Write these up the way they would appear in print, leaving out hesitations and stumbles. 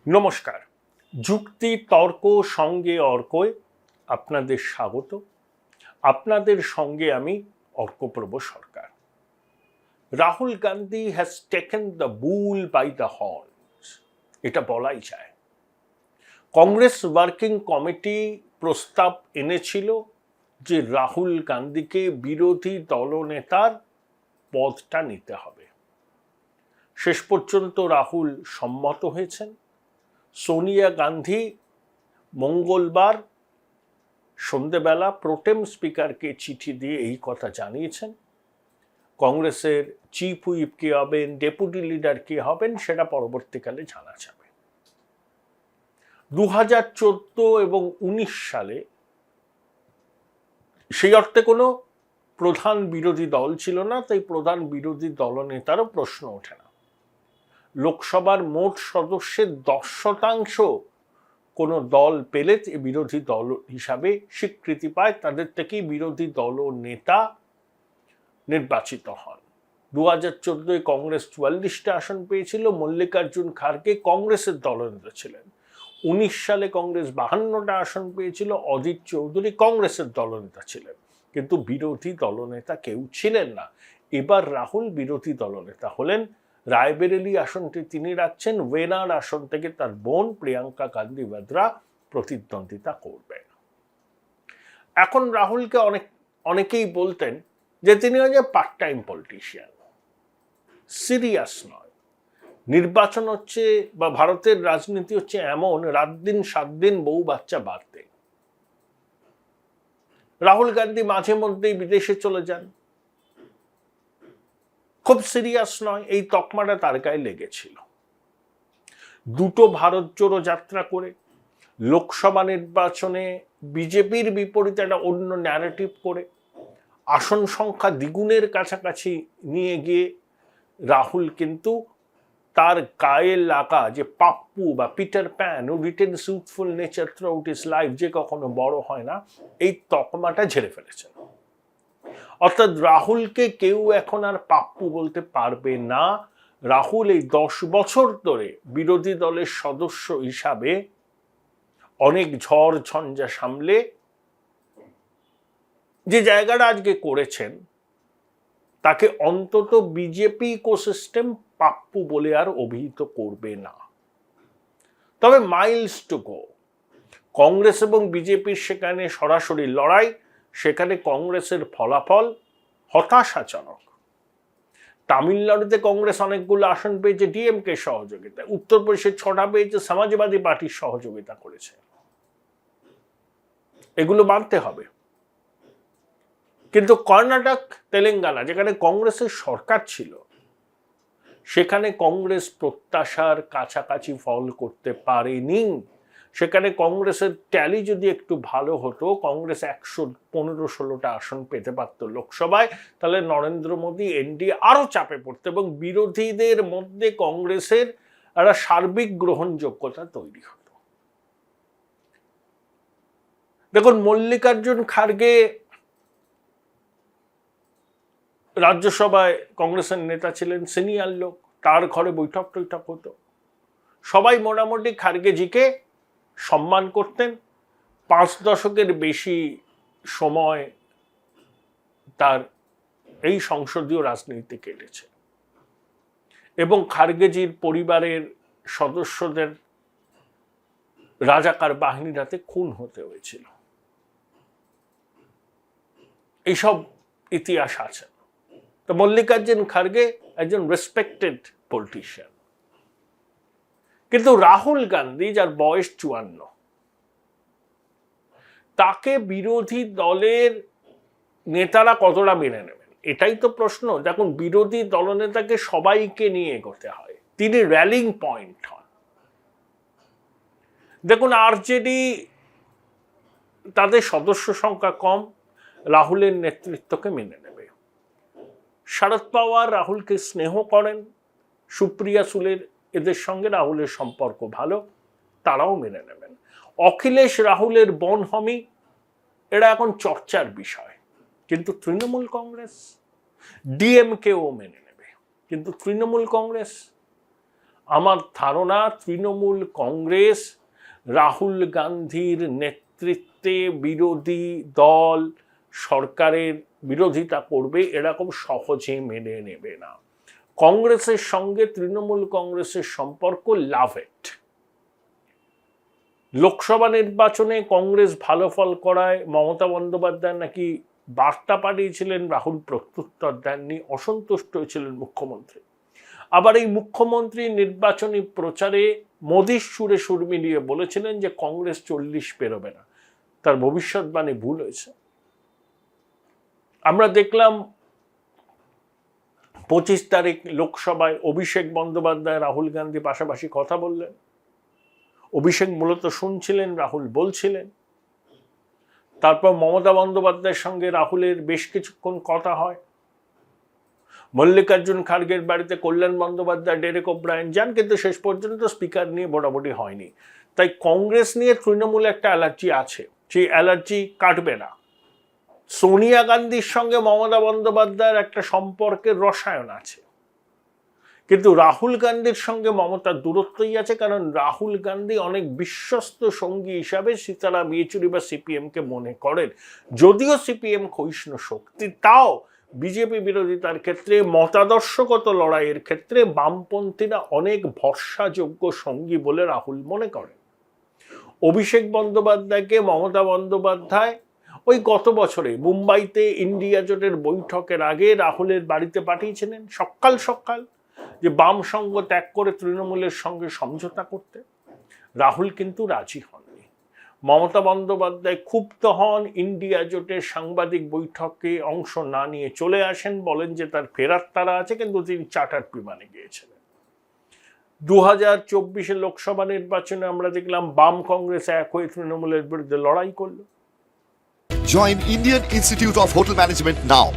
নমস্কার। যুক্তি তর্ক সঙ্গে অর্কয় আপনাদের স্বাগত। আপনাদের সঙ্গে আমি Arkaprabha Sarkar. Rahul Gandhi has taken the bull by the horns, এটা বলাই যায়। কংগ্রেস ওয়ার্কিং কমিটি প্রস্তাব এনেছিল যে রাহুল গান্ধীকে বিরোধী দলনেতার পদটা নিতে হবে। শেষ পর্যন্ত রাহুল সম্মত হয়েছেন। সোনিয়া গান্ধী মঙ্গলবার সন্ধ্যেবেলা প্রোটেম স্পিকারকে চিঠি দিয়ে এই কথা জানিয়েছেন। কংগ্রেসের চিফ হুইপ কে হবেন, ডেপুটি লিডার কে হবেন, সেটা পরবর্তীকালে জানা যাবে। 2014 এবং 19 সালে সেই অর্থে কোনো প্রধান বিরোধী দল ছিল না, তাই প্রধান বিরোধী দলনেতারও প্রশ্ন ওঠে না। লোকসভার মোট সদস্যের 10% কোনো দল পেলে বিরোধী দল হিসাবে স্বীকৃতি পায়, তাদের থেকেই বিরোধী দল নেতা নির্বাচিত হন। 2014 কংগ্রেস 44টা আসন পেয়েছিল। মল্লিকার্জুন খাড়গে কংগ্রেসের দলনেতা ছিলেন। 19 সালে কংগ্রেস 52টা আসন পেয়েছিল। অজিত চৌধুরী কংগ্রেসের দলনেতা ছিলেন, কিন্তু বিরোধী দলনেতা কেউ ছিলেন না। এবার রাহুল বিরোধী দলনেতা হলেন। রায়বেরেলি আসনটি তিনি রাখছেন। ওয়েনার আসন থেকে তার বোন প্রিয়াঙ্কা গান্ধী বাদ্রা প্রতিদ্বন্দ্বিতা করবেন। এখন রাহুলকে অনেকেই বলতেন যে তিনি হচ্ছে পার্ট টাইম পলিটিশিয়ান, সিরিয়াস নয়। নির্বাচন হচ্ছে বা ভারতের রাজনীতি হচ্ছে এমন, রাত দিন 7 দিন বউ বাচ্চা বাড়তে। রাহুল গান্ধী মাঝে মধ্যেই বিদেশে চলে যান, খুব সিরিয়াস নয়। এই তকমাটা তার গায়ে লেগেছিল। দুটো ভারত জোড়ো যাত্রা করে লোকসভা নির্বাচনে বিজেপির বিপরীতে একটা অন্য ন্যারেটিভ করে আসন সংখ্যা দ্বিগুণের কাছাকাছি নিয়ে গিয়ে রাহুল কিন্তু তার গায়ে লাগা যে পাপ্পু বা পিটার প্যান, ও retains youthful nature throughout his life, যে কখনো বড় হয় না, এই তকমাটা ঝেড়ে ফেলেছেন। অর্থাৎ রাহুলকে কেউ এখন আর পাপ্পু বলতে পারবে না। রাহুল এই 10 বছর ধরে বিরোধী দলের সদস্য হিসাবে অনেক ঝড় ঝঞ্ঝা সামলে যে জায়গাটা আজকে করেছেন, তাকে অন্তত বিজেপি ইকোসিস্টেম পাপ্পু বলে আর অভিহিত করবে না। তবে মাইলস টু গো। কংগ্রেস এবং বিজেপির সেখানে সরাসরি লড়াই। সেখানে কংগ্রেসের ফলাফল হতাশাজনক। তামিলনাড়ুতে কংগ্রেস অনেকগুলো আসন পেয়েছে ডিএমকে সহযোগিতা, উত্তরপ্রদেশে 6টা পেয়েছে সমাজবাদী পার্টির সহযোগিতা করেছে। এগুলো মানতে হবে। কিন্তু কর্ণাটক, তেলেঙ্গানা, যেখানে কংগ্রেসের সরকার ছিল, সেখানে কংগ্রেস প্রত্যাশার কাছাকাছি ফল করতে পারেনি। সেখানে কংগ্রেসের ট্যালি যদি একটু ভালো হতো, কংগ্রেস 115-16টা আসন পেতে পারত লোকসভায়, তাহলে নরেন্দ্র মোদী এনডিএ আরো চাপে পড়তো এবং বিরোধীদের মধ্যে কংগ্রেসের একটা সার্বিক গ্রহণযোগ্যতা তৈরি হতো। দেখুন, মল্লিকার্জুন খাড়গে রাজ্যসভায় কংগ্রেসের নেতা ছিলেন, সিনিয়র লোক, তার ঘরে বৈঠক টৈঠক হতো। সবাই মোটামুটি খাড়গেজিকে সম্মান করতেন। 5 দশকের বেশি সময় তার এই সংসদীয় রাজনীতি কেটেছে এবং খাড়গেজির পরিবারের সদস্যদের রাজাকার বাহিনীর হাতে খুন হতে হয়েছিল। এইসব ইতিহাস আছে। তো মল্লিকার্জুন খাড়গে একজন রেসপেক্টেড পলিটিশিয়ান। কিন্তু রাহুল গান্ধী, যার বয়স 54, তাকে বিরোধী দলের নেতারা কতটা মেনে নেবেন, এটাই তো প্রশ্ন। দেখুন, বিরোধী দলনেতাকে সবাইকে নিয়ে এগোতে হয়, তিনি র্যালিং পয়েন্ট হন। দেখুন, আরজেডি, তাদের সদস্য সংখ্যা কম, রাহুলের নেতৃত্বকে মেনে নেবে। শরদ পাওয়ার রাহুলকে স্নেহ করেন, সুপ্রিয়া সুলের এদের সঙ্গে রাহুলের সম্পর্ক ভালো, তারাও মেনে নেবেন। অখিলেশ রাহুলের বনহমি, এরা এখন চর্চার বিষয়। কিন্তু তৃণমূল কংগ্রেস, ডিএমকেও মেনে নেবে, কিন্তু তৃণমূল কংগ্রেস আমার ধারণা তৃণমূল কংগ্রেস রাহুল গান্ধীর নেতৃত্বে বিরোধী দল সরকারের বিরোধিতা করবে এরকম সহজে মেনে নেবে না। কংগ্রেসের সঙ্গে তৃণমূল কংগ্রেসের সম্পর্ক লাভেট। লোকসভা নির্বাচনে কংগ্রেস ভালো ফল করায় মমতা বন্দ্যোপাধ্যায় নাকি বার্তা পাঠিয়েছিলেন, রাহুল প্রত্যুত্তর দেননি, অসন্তুষ্ট হয়েছিলেন মুখ্যমন্ত্রী। আবার এই মুখ্যমন্ত্রী নির্বাচনী প্রচারে মোদির সুরে সুর মিলিয়ে বলেছিলেন যে কংগ্রেস 40 পেরোবে না। তার ভবিষ্যৎবাণী ভুল হয়েছে। আমরা দেখলাম 25 তারিখ লোকসভায় অভিষেক বন্দ্যোপাধ্যায় রাহুল গান্ধী পাশাপাশি কথা বললেন। অভিষেক মূলত শুনছিলেন, রাহুল বলছিলেন। তারপর মমতা বন্দ্যোপাধ্যায়ের সঙ্গে রাহুলের বেশ কিছুক্ষণ কথা হয়। মল্লিকার্জুন খার্গের বাড়িতে কল্যাণ বন্দ্যোপাধ্যায়, ডেরেক ওব্রায়েন যান, কিন্তু শেষ পর্যন্ত স্পিকার নিয়ে মোটামুটি হয়নি। তাই কংগ্রেস নিয়ে তৃণমূলে একটা অ্যালার্জি আছে, সেই অ্যালার্জি কাটবে না। সোনিয়া গান্ধীর সঙ্গে মমতা বন্দ্যোপাধ্যায়ের একটা সম্পর্কের রসায়ন আছে, কিন্তু রাহুল গান্ধীর সঙ্গে মমতার দূরত্বই আছে। কারণ রাহুল গান্ধী অনেক বিশ্বস্ত সঙ্গী হিসাবে সীতারাম ইয়েচুরি বা সিপিএমকে মনে করেন। যদিও সিপিএম ক্ষয়িষ্ণু শক্তি, তাও বিজেপি বিরোধিতার ক্ষেত্রে, মতাদর্শগত লড়াইয়ের ক্ষেত্রে বামপন্থীরা অনেক ভরসাযোগ্য সঙ্গী বলে রাহুল মনে করেন। অভিষেক বন্দ্যোপাধ্যায়কে মমতা বন্দ্যোপাধ্যায় ওই গত বছরে মুম্বাইতে ইন্ডিয়া জোটের বৈঠকের আগে রাহুলের বাড়িতে পাঠিয়েছিলেন সকাল সকাল, যে বাম সঙ্গ ত্যাগ করে তৃণমূলের সঙ্গে সমঝোতা করতে। রাহুল কিন্তু রাজি হননি। মমতা বন্দ্যোপাধ্যায় ক্ষুব্ধ হন, ইন্ডিয়া জোটের সাংবাদিক বৈঠকে অংশ না নিয়ে চলে আসেন, বলেন যে তার ফেরার তারা আছে, কিন্তু তিনি চার্টার বিমানে গিয়েছিলেন। 2024 লোকসভা নির্বাচনে আমরা দেখলাম বাম কংগ্রেস এক হয়ে তৃণমূলের বিরুদ্ধে লড়াই করল। Join Indian Institute of Hotel Management now.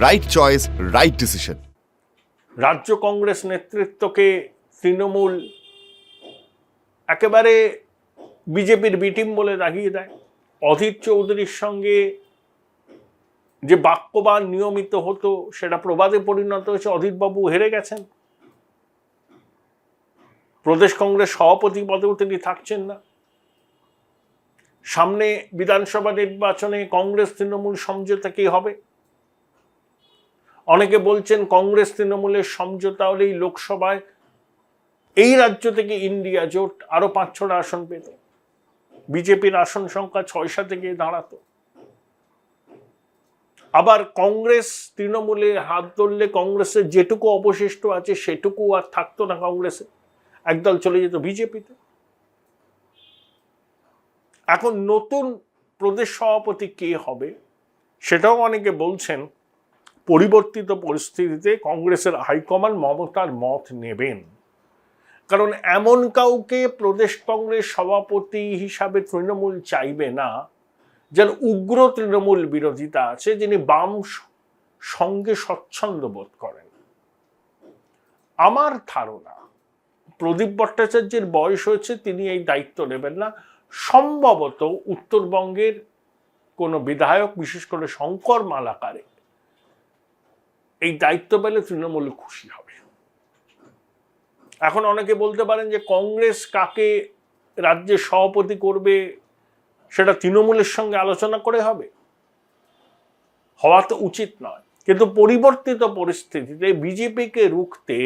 Right choice, right decision. রাজ্য কংগ্রেস নেতৃত্বকে তৃণমূল একেবারে বিজেপির বি টিম বলে দাগিয়ে দেয়। অধীর চৌধুরীর সঙ্গে যে বাক্যবান নিয়মিত হতো সেটা প্রবাদে পরিণত হয়েছে। অধীরবাবু হেরে গেছেন, প্রদেশ কংগ্রেস সভাপতি পদেও তিনি থাকছেন না। সামনে বিধানসভা নির্বাচনে কংগ্রেস তৃণমূল সমঝোতা কি হবে? অনেকে বলছেন কংগ্রেস তৃণমূলের সমঝোতা হলেই লোকসভায় এই রাজ্য থেকে ইন্ডিয়া জোট আরো 5-6টা আসন পেত, বিজেপির আসন সংখ্যা 6-7 গিয়ে দাঁড়াতো। আবার কংগ্রেস তৃণমূলে হাত ধরলে কংগ্রেসের যেটুকু অবশিষ্ট আছে সেটুকু আর থাকতো না কংগ্রেসে, একদল চলে যেত বিজেপিতে। এখন নতুন প্রদেশ সভাপতি কে হবে সেটাও অনেকে বলছেন পরিবর্তিত পরিস্থিতিতে কংগ্রেসের হাইকমান্ড মমতার মত নেবেন। কারণ এমন কাউকে প্রদেশ কংগ্রেস সভাপতি হিসাবে তৃণমূল চাইবে না যার উগ্র তৃণমূল বিরোধিতা আছে, যিনি বাম সঙ্গে স্বচ্ছন্দ বোধ করেন। আমার ধারণা প্রদীপ ভট্টাচার্যের বয়স হয়েছে, তিনি এই দায়িত্ব নেবেন না। সম্ভবত উত্তরবঙ্গের কোনো বিধায়ক, বিশেষ করে শঙ্কর মালাকারে এই দায়িত্ব পেলে তৃণমূল খুশি হবে। এখন অনেকে বলতে পারেন যে কংগ্রেস কাকে রাজ্যের সভাপতি করবে সেটা তৃণমূলের সঙ্গে আলোচনা করে হবে, হওয়া তো উচিত নয়। কিন্তু পরিবর্তিত পরিস্থিতিতে বিজেপিকে রুখতে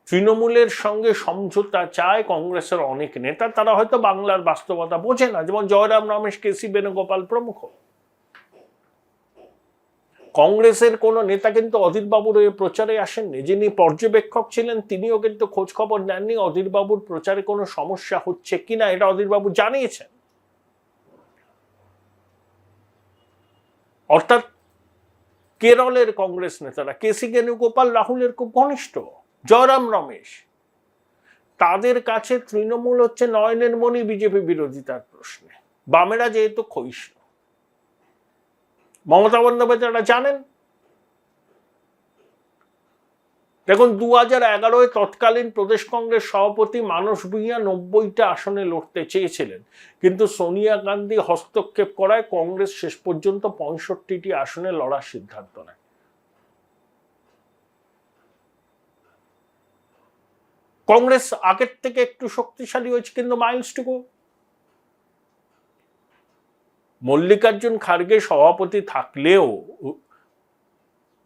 তৃণমূলের সঙ্গে সমঝোতা চায় কংগ্রেসের অনেক নেতা। তারা হয়তো বাংলার বাস্তবতা বোঝে না, যেমন জয়রাম রমেশ, কেসি বেণুগোপাল প্রমুখ। কংগ্রেসের কোনো নেতা কিন্তু অধীরবাবুর এই প্রচারে আসেননি। যিনি পর্যবেক্ষক ছিলেন তিনিও কিন্তু খোঁজ খবর নেননি অধীরবাবুর প্রচারে কোনো সমস্যা হচ্ছে কিনা, এটা অধীরবাবু জানিয়েছেন। অর্থাৎ কেরলের কংগ্রেস নেতারা, কেসি বেণুগোপাল রাহুলের খুব ঘনিষ্ঠ, জয়রাম রমেশ, তাদের কাছে তৃণমূল হচ্ছে নয়নের মণি বিজেপি বিরোধিতার প্রশ্নে। বামেরা যেহেতু ক্ষয়িষ্ণু, মমতা বন্দ্যোপাধ্যায় জানেন। দেখুন 2011 তৎকালীন প্রদেশ কংগ্রেস সভাপতি মানস ভূঁইয়া 90টা আসনে লড়তে চেয়েছিলেন, কিন্তু সোনিয়া গান্ধী হস্তক্ষেপ করায় কংগ্রেস শেষ পর্যন্ত 65টি আসনে লড়ার সিদ্ধান্ত নেয়। কংগ্রেস আগের থেকে একটু শক্তিশালী হয়েছে, কিন্তু Miles to go. Mallikarjun Kharge সভাপতি থাকলেও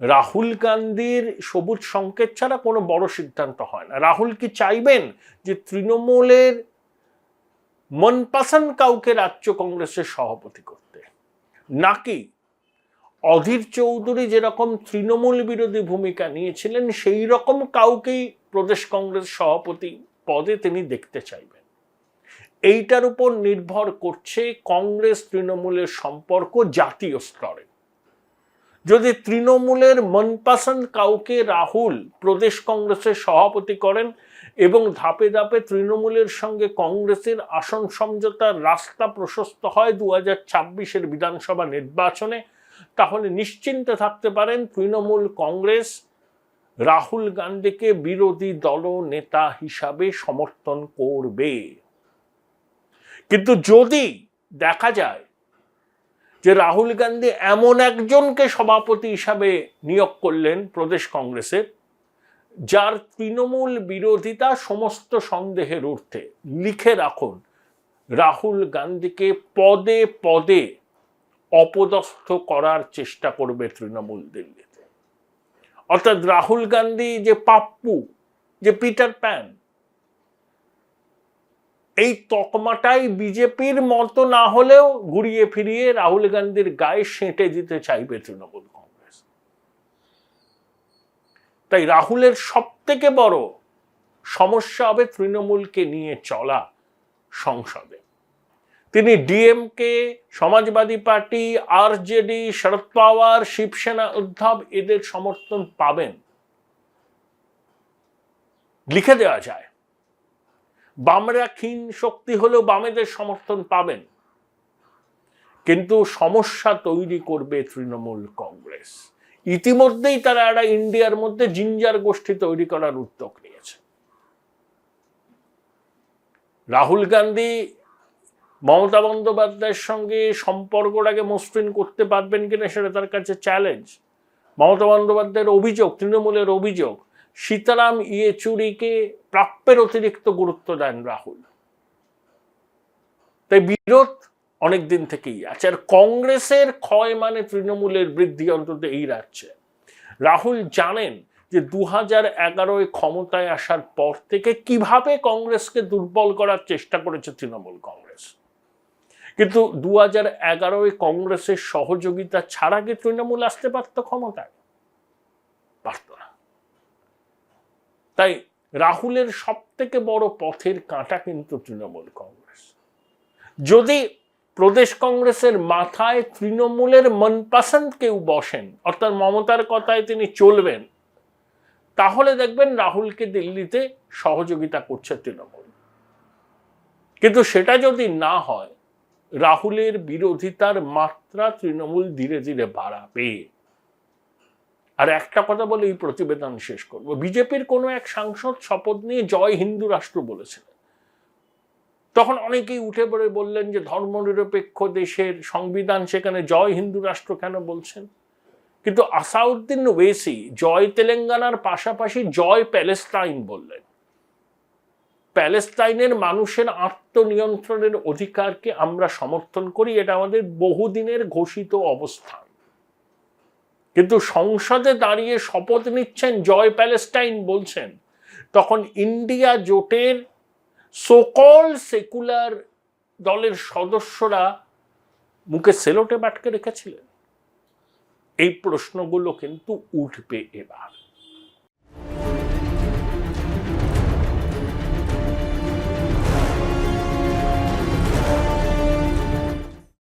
রাহুল গান্ধীর সবুজ সংকেত ছাড়া কোনো বড় সিদ্ধান্ত হয় না। রাহুল কি চাইবেন যে তৃণমূলের মনপসন্দ কাউকে রাজ্য কংগ্রেসের সভাপতি করতে, নাকি অধীর চৌধুরী যেরকম তৃণমূল বিরোধী ভূমিকা নিয়েছিলেন সেই রকম কাউকেই প্রদেশ কংগ্রেস সভাপতি পদে তিনি দেখতে চাইবেন? এইটার উপর নির্ভর করছে কংগ্রেস তৃণমূলের সম্পর্ক জাতীয় স্তরে। যদি তৃণমূলের মনপসন্দ কাউকে রাহুল প্রদেশ কংগ্রেসের সভাপতি করেন এবং ধাপে ধাপে তৃণমূলের সঙ্গে কংগ্রেসের আসন সমঝোতার রাস্তা প্রশস্ত হয় 2026-এর বিধানসভা নির্বাচনে, তাহলে নিশ্চিন্তে থাকতে পারেন তৃণমূল কংগ্রেস রাহুল গান্ধীকে বিরোধী দলনেতা হিসাবে সমর্থন করবে। কিন্তু যদি দেখা যায় যে রাহুল গান্ধী এমন একজনকে সভাপতি হিসাবে নিয়োগ করলেন প্রদেশ কংগ্রেসের, যার তৃণমূল বিরোধিতা সমস্ত সন্দেহের ঊর্ধ্বে, লিখে রাখুন, রাহুল গান্ধীকে পদে পদে অপদস্থ করার চেষ্টা করবে তৃণমূল দিল্লিতে। অর্থাৎ রাহুল গান্ধী যে পাপ্পু, যে পিটার প্যান, এই তকমাটাই বিজেপির মতো না হলেও ঘুরিয়ে ফিরিয়ে রাহুল গান্ধীর গায়ে সেঁটে দিতে চাইবে তৃণমূল কংগ্রেস। তাই রাহুলের সব থেকে বড় সমস্যা হবে তৃণমূলকে নিয়ে চলা সংসদে। তিনি ডিএমকে, সমাজবাদী পার্টি, আরজেডি, শরদ পাওয়ার, শিবসেনা, উদ্ধব এদের সমর্থন পাবেন, লিখে দেওয়া যায়। বামরা ক্ষীণ শক্তি হলেও বামেদের সমর্থন পাবেন, কিন্তু সমস্যা তৈরি করবে তৃণমূল কংগ্রেস। ইতিমধ্যেই তারা একটা ইন্ডিয়ার মধ্যে জিঞ্জার গোষ্ঠী তৈরি করার উদ্যোগ নিয়েছে। রাহুল গান্ধী মমতা বন্দ্যোপাধ্যায়ের সঙ্গে সম্পর্কটাকে মসৃণ করতে পারবেন কিনা সেটা তার কাছে চ্যালেঞ্জ। মমতা বন্দ্যোপাধ্যায়ের অভিযোগ, তৃণমূলের অভিযোগ, সীতারাম ইয়েচুরিকে প্রাপ্যের অতিরিক্ত গুরুত্ব দেন রাহুল। তাই বিরোধ অনেকদিন থেকেই আছে। আর কংগ্রেসের ক্ষয় মানে তৃণমূলের বৃদ্ধি, অন্তত এই রাজ্যে। রাহুল জানেন যে 2011-এ ক্ষমতায় আসার পর থেকে কিভাবে কংগ্রেসকে দুর্বল করার চেষ্টা করেছে তৃণমূল কংগ্রেস, কিন্তু 2011-এ কংগ্রেসের সহযোগিতা ছাড়া কি তৃণমূল আসতে পারত ক্ষমতায়? পারত না। তাই রাহুলের সব থেকে বড় পথের কাঁটা কিন্তু তৃণমূল কংগ্রেস। যদি প্রদেশ কংগ্রেসের মাথায় তৃণমূলের মনপসন্দ কেউ বসেন, অর্থাৎ মমতার কথায় তিনি চলবেন, তাহলে দেখবেন রাহুলকে দিল্লিতে সহযোগিতা করছে তৃণমূল। কিন্তু সেটা যদি না হয়, রাহুলের বিরোধিতার মাত্রা তৃণমূল ধীরে ধীরে বাড়াবে। আর একটা কথা বলে এই প্রতিবেদন শেষ করব। বিজেপির কোনো এক সাংসদ শপথ নিয়ে জয় হিন্দু রাষ্ট্র বলেছিলেন। তখন অনেকেই উঠে পড়ে বললেন যে ধর্মনিরপেক্ষ দেশের সংবিধান, সেখানে জয় হিন্দু রাষ্ট্র কেন বলছেন? কিন্তু আসাউদ্দিন ওয়েসি জয় তেলেঙ্গানার পাশাপাশি জয় প্যালেস্টাইন বললেন। প্যালেস্টাইনের মানুষের আত্মনিয়ন্ত্রণের অধিকারকে আমরা সমর্থন করি, এটা আমাদের বহুদিনের ঘোষিত অবস্থান। কিন্তু সংসদে দাঁড়িয়ে শপথ নিচ্ছেন, জয় প্যালেস্টাইন বলছেন, তখন ইন্ডিয়া জোটের সকল সেকুলার দলের সদস্যরা মুখে সেলোটে আটকে রেখেছিলেন। এই প্রশ্নগুলো কিন্তু উঠবে এবার।